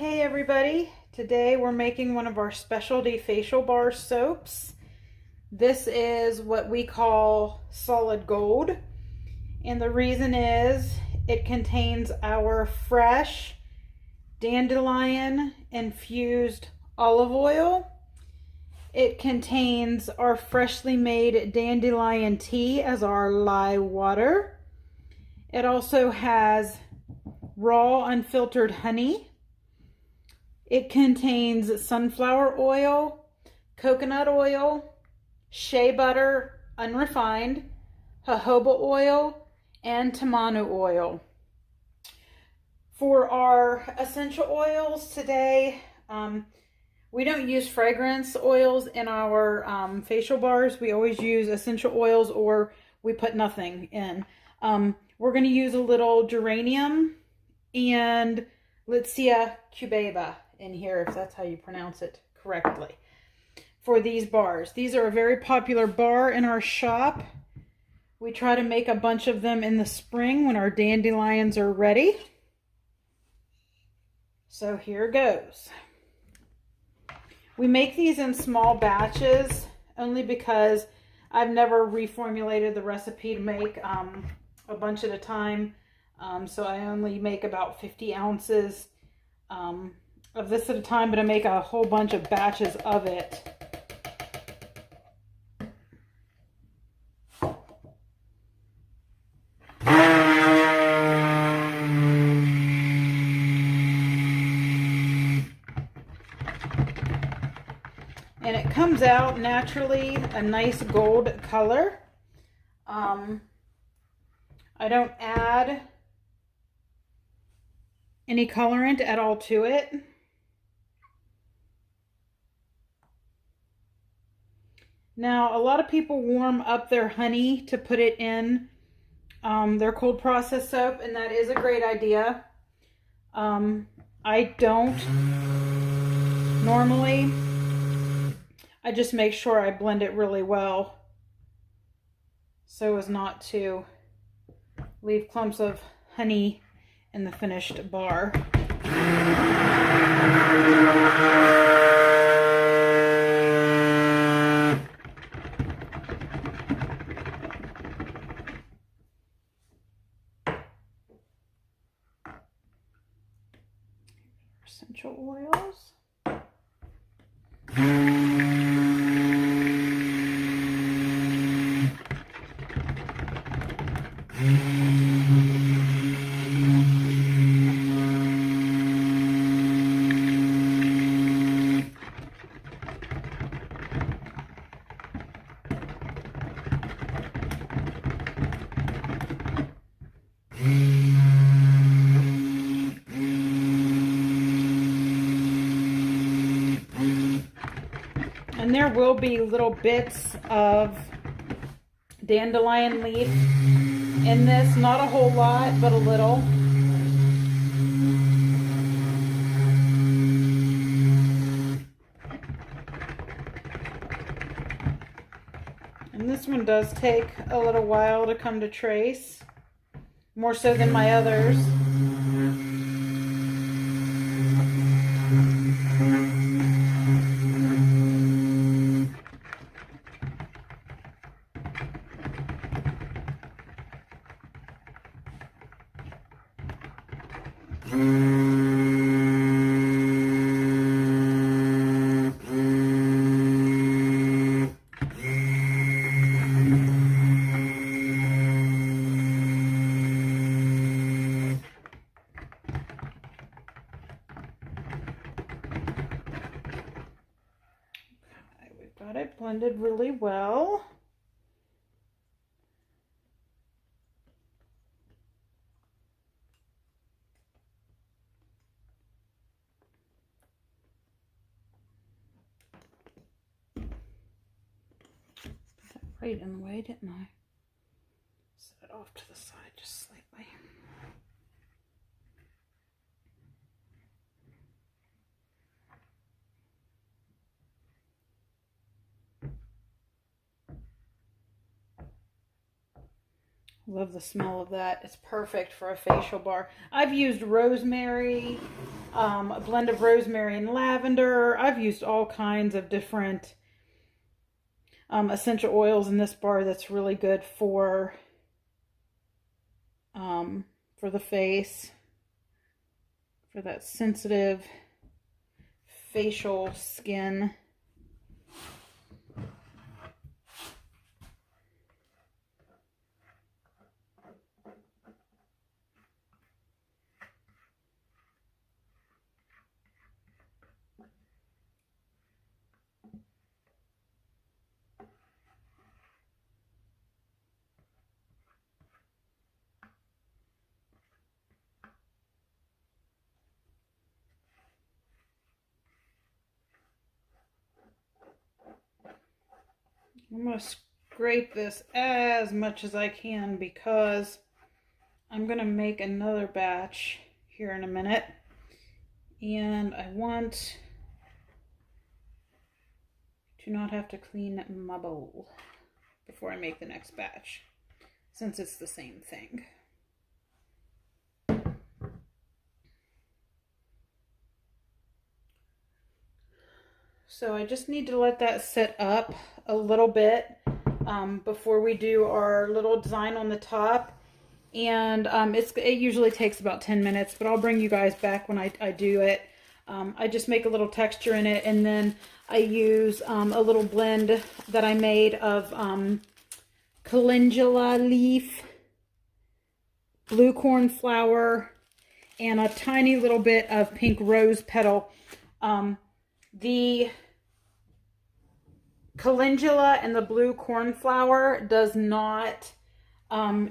Hey everybody, today we're making one of our specialty facial bar soaps. This is what we call solid gold, and the reason is it contains our fresh dandelion infused olive oil. It contains our freshly made dandelion tea as our lye water. It also has raw unfiltered honey. It contains sunflower oil, coconut oil, shea butter, unrefined, jojoba oil, and tamanu oil. For our essential oils today, we don't use fragrance oils in our facial bars. We always use essential oils or we put nothing in. We're going to use a little geranium and Litsia cubeba in here, if that's how you pronounce it correctly, for these bars. These are a very popular bar in our shop. We try to make a bunch of them in the spring when our dandelions are ready. So here goes. We make these in small batches only because I've never reformulated the recipe to make a bunch at a time. So I only make about 50 ounces of this at a time, but I make a whole bunch of batches of it. And it comes out naturally a nice gold color. I don't add any colorant at all to it. Now, a lot of people warm up their honey to put it in their cold process soap, and that is a great idea. I don't normally. I just make sure I blend it really well so as not to leave clumps of honey in the finished bar. Essential oils. And there will be little bits of dandelion leaf in this, not a whole lot, but a little. And this one does take a little while to come to trace, more so than my others. Got it blended really well. Put that right in the way, didn't I? Set it off to the side just slightly. Love the smell of that. It's perfect for a facial bar. I've used rosemary, a blend of rosemary and lavender. I've used all kinds of different essential oils in this bar that's really good for the face, for that sensitive facial skin. I'm going to scrape this as much as I can because I'm going to make another batch here in a minute. And I want to not have to clean my bowl before I make the next batch, since it's the same thing. So I just need to let that sit up a little bit before we do our little design on the top. And it usually takes about 10 minutes, but I'll bring you guys back when I do it. I just make a little texture in it, and then I use a little blend that I made of calendula leaf, blue corn flower, and a tiny little bit of pink rose petal. The calendula and the blue cornflower does not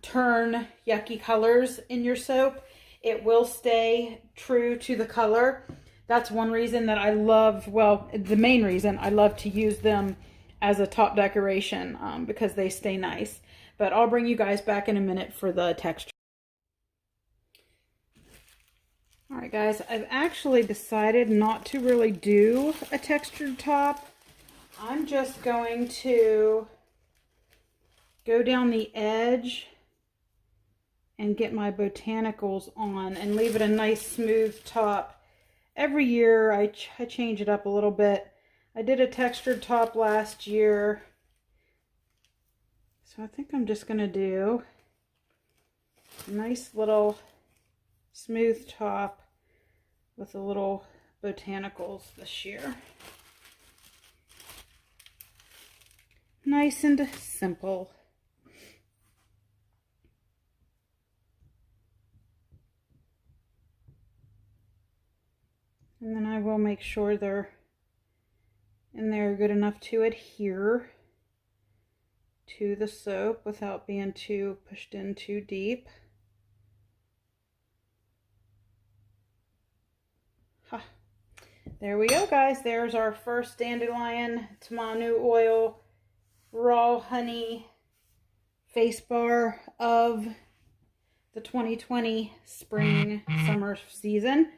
turn yucky colors in your soap. It will stay true to the color. That's one reason that I love, well, the main reason I love to use them as a top decoration, because they stay nice. But I'll bring you guys back in a minute for the texture. Alright guys, I've actually decided not to really do a textured top. I'm just going to go down the edge and get my botanicals on and leave it a nice smooth top. Every year I change it up a little bit. I did a textured top last year. So I think I'm just going to do a nice little smooth top with a little botanicals this year. Nice and simple. And then I will make sure they're in there good enough to adhere to the soap without being too pushed in too deep. Ha. There we go, guys. There's our first Dandelion Tamanu Oil Raw Honey face bar of the 2020 spring summer season.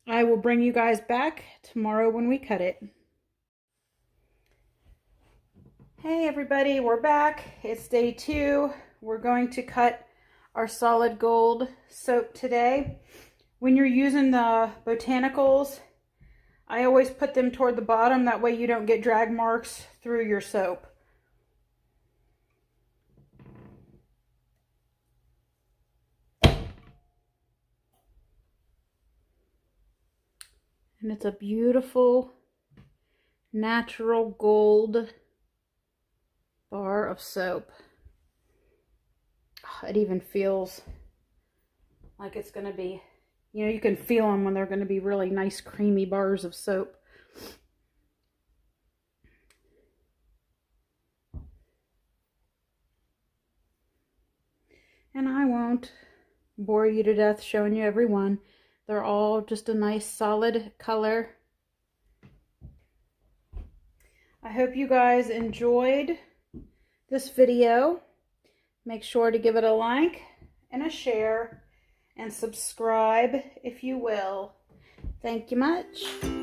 I will bring you guys back tomorrow when we cut it. Hey everybody, we're back. It's day 2. We're going to cut our solid gold soap today. When you're using the botanicals, I always put them toward the bottom. That way you don't get drag marks through your soap. And it's a beautiful natural gold bar of soap. It even feels like it's going to be, you know, you can feel them when they're going to be really nice creamy bars of soap. And I won't bore you to death showing you every one. They're all just a nice solid color. I hope you guys enjoyed this video. Make sure to give it a like and a share and subscribe if you will. Thank you much.